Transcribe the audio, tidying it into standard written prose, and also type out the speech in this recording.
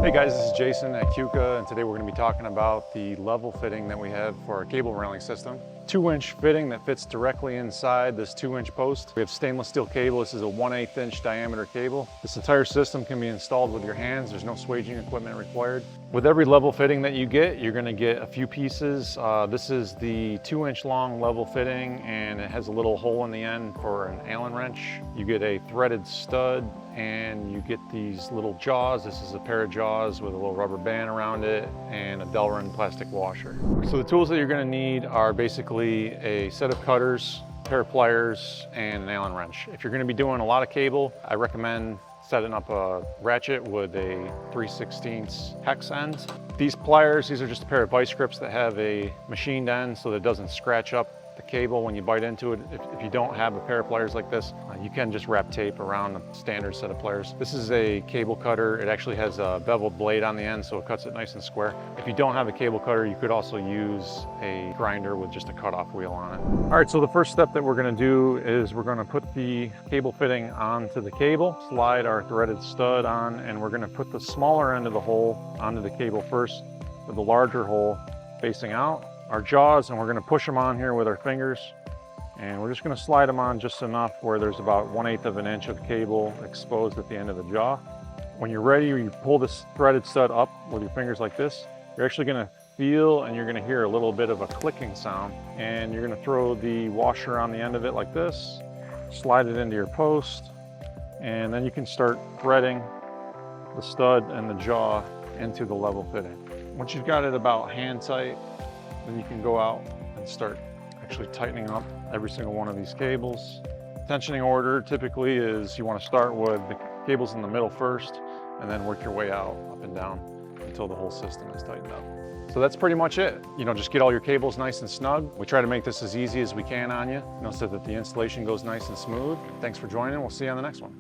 Hey guys, this is Jason at Keuka, and today we're going to be talking about the level fitting that we have for our cable railing system. 2-inch fitting that fits directly inside this 2-inch post. We have stainless steel cable. This is a 1/8 inch diameter cable. This entire system can be installed with your hands. There's no swaging equipment required. With every level fitting that you get, you're going to get a few pieces. This is the 2-inch long level fitting, and it has a little hole in the end for an Allen wrench. You get a threaded stud, and you get these little jaws. This is a pair of jaws with a little rubber band around it and a Delrin plastic washer. So the tools that you're going to need are basically a set of cutters, a pair of pliers, and an Allen wrench. If you're going to be doing a lot of cable, I recommend setting up a ratchet with a 3/16 hex end. These pliers, these are just a pair of vice grips that have a machined end so that it doesn't scratch up the cable when you bite into it. If you don't have a pair of pliers like this, you can just wrap tape around a standard set of pliers. This is a cable cutter. It actually has a beveled blade on the end, so it cuts it nice and square. If you don't have a cable cutter, you could also use a grinder with just a cutoff wheel on it. All right, so the first step that we're gonna do is we're gonna put the cable fitting onto the cable, slide our threaded stud on, and we're gonna put the smaller end of the hole onto the cable first, with the larger hole facing out. Our jaws, and we're going to push them on here with our fingers, and we're just going to slide them on just enough where there's about 1/8 of an inch of cable exposed at the end of the jaw. When you're ready, you pull this threaded stud up with your fingers like this. You're actually going to feel and you're going to hear a little bit of a clicking sound, and you're going to throw the washer on the end of it like this, slide it into your post, and then you can start threading the stud and the jaw into the level fitting. Once you've got it about hand tight, then you can go out and start actually tightening up every single one of these cables. Tensioning order typically is you want to start with the cables in the middle first and then work your way out, up and down until the whole system is tightened up. So that's pretty much it. Just get all your cables nice and snug. We try to make this as easy as we can on you, so that the installation goes nice and smooth. Thanks for joining. We'll see you on the next one.